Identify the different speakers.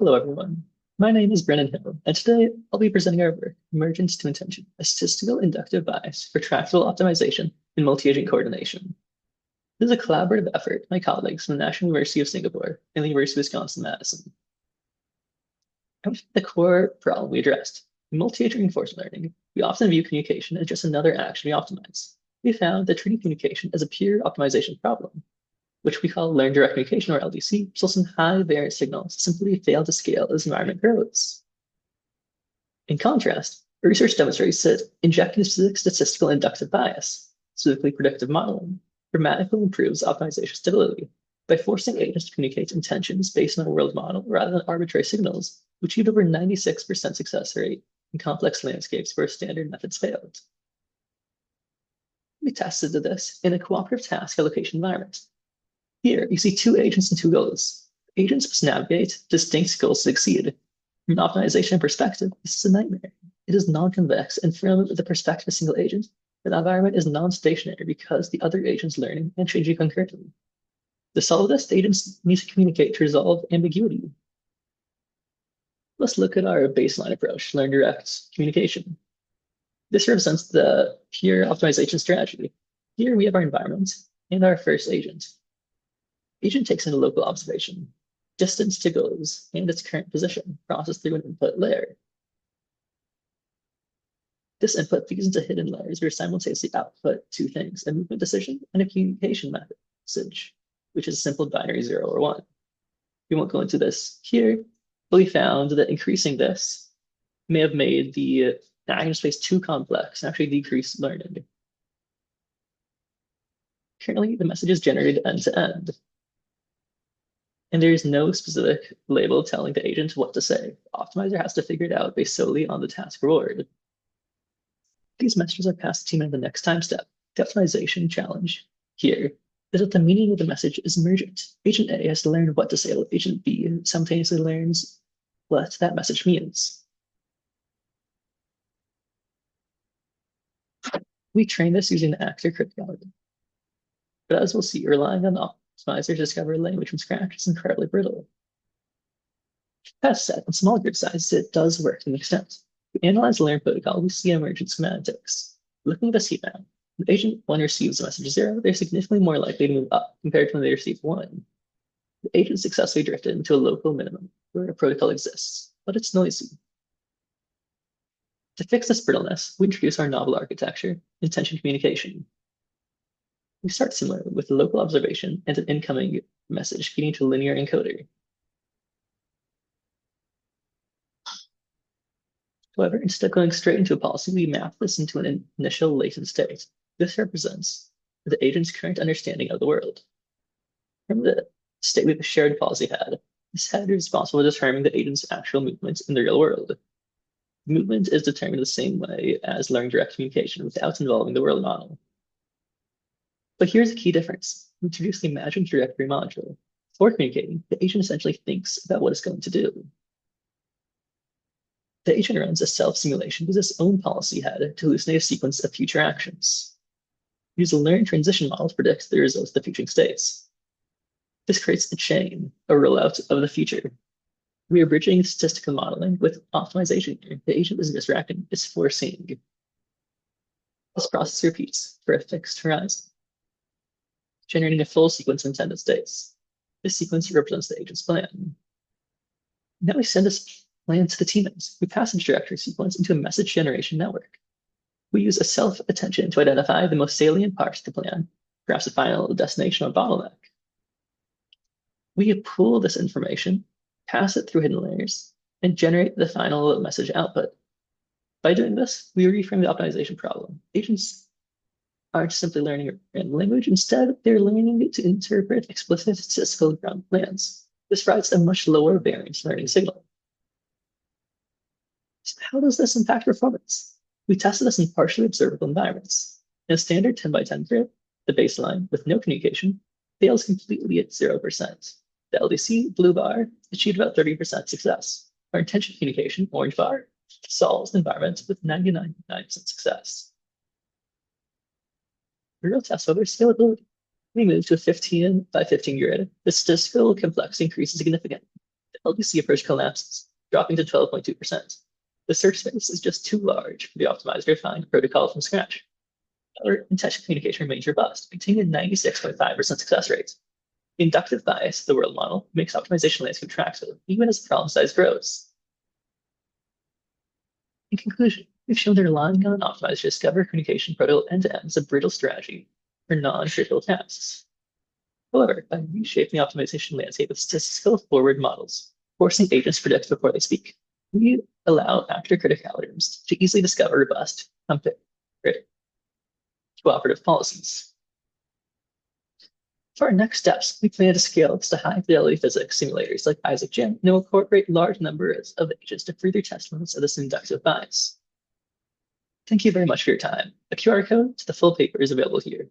Speaker 1: Hello, everyone. My name is Brennan Hill, and today I'll be presenting our work, Emergence to Intention, a statistical inductive bias for tractable optimization and multi-agent coordination. This is a collaborative effort by my colleagues from the National University of Singapore and the University of Wisconsin-Madison. The core problem we addressed, in multi-agent reinforcement learning, we often view communication as just another action we optimize. We found that treating communication as a pure optimization problem, which we call learned direct communication, or LDC, results in high variance signals simply fail to scale as the environment grows. In contrast, research demonstrates that injecting statistical inductive bias, specifically predictive modeling, dramatically improves optimization stability. By forcing agents to communicate intentions based on a world model rather than arbitrary signals, we achieved over 96% success rate in complex landscapes where standard methods failed. We tested this in a cooperative task allocation environment. Here, you see two agents and two goals. Agents must navigate distinct goals to succeed. From an optimization perspective, this is a nightmare. It is non-convex, and from the perspective of a single agent, the environment is non-stationary because the other agent's learning and changing concurrently. To solve this, the agents need to communicate to resolve ambiguity. Let's look at our baseline approach, learn direct communication. This represents the pure optimization strategy. Here we have our environment and our first agent. Agent takes in a local observation, distance to goals, and its current position, processed through an input layer. This input feeds into hidden layers where simultaneously output two things, a movement decision and a communication message, which is a simple binary 0 or 1. We won't go into this here, but we found that increasing this may have made the action space too complex and actually decrease learning. Currently, the message is generated end to end, and there is no specific label telling the agent what to say. The optimizer has to figure it out based solely on the task reward. These messages are passed to team in the next time step. The optimization challenge here is that the meaning of the message is emergent. Agent A has to learn what to say, while agent B simultaneously learns what that message means. We train this using the actor criticality. But as we'll see, relying on optimizers to discover language from scratch is incredibly brittle. That said, in small group sizes, it does work to an extent. We analyze the learn protocol, we see emergent semantics. Looking at this heat map, when agent 1 receives a message 0, they're significantly more likely to move up compared to when they receive 1. The agent successfully drifted into a local minimum where a protocol exists, but it's noisy. To fix this brittleness, we introduce our novel architecture, intention communication. We start similarly with a local observation and an incoming message feeding to a linear encoder. However, instead of going straight into a policy, we map this into an initial latent state. This represents the agent's current understanding of the world. From the state with a shared policy head, this head is responsible for determining the agent's actual movement in the real world. Movement is determined the same way as learning direct communication without involving the world model. But here's a key difference. We introduce the imagined trajectory module. Before communicating, the agent essentially thinks about what it's going to do. The agent runs a self-simulation with its own policy head to hallucinate a sequence of future actions. We use a learned transition model to predict the results of the future states. This creates a chain, a rollout of the future. We are bridging statistical modeling with optimization here. The agent is misreacting, it's foreseeing. This process repeats for a fixed horizon, generating a full sequence of intended states. This sequence represents the agent's plan. Now we send this plan to the teammates. We pass the trajectory sequence into a message generation network. We use a self-attention to identify the most salient parts of the plan, perhaps a final destination or bottleneck. We pull this information, pass it through hidden layers, and generate the final message output. By doing this, we reframe the optimization problem. Agents aren't simply learning random language. Instead, they're learning to interpret explicit statistical ground plans. This provides a much lower variance learning signal. So how does this impact performance? We tested this in partially observable environments. In a standard 10 by 10 grid, the baseline with no communication fails completely at 0%. The LDC, blue bar, achieved about 30% success. Our intention communication, orange bar, solves the environment with 99% success. Real test over scalability. We move to a 15 by 15 grid. The statistical complexity increases significantly. The LBC approach collapses, dropping to 12.2%. The search space is just too large for the optimizer to find a protocol from scratch. However, intention communication remains robust, maintaining a 96.5% success rate. The inductive bias of the world model makes optimization landscape tractable, even as the problem size grows. In conclusion, we've shown that relying on an optimizer to discover communication protocol end-to-end is a brittle strategy for non-trivial tasks. However, by reshaping the optimization landscape with statistical forward models, forcing agents to predict before they speak, we allow actor-critic algorithms to easily discover robust, cooperative policies. For our next steps, we plan to scale this to high-fidelity physics simulators like Isaac Gym, and will incorporate large numbers of agents to further test limits of this inductive bias. Thank you very much for your time. A QR code to the full paper is available here.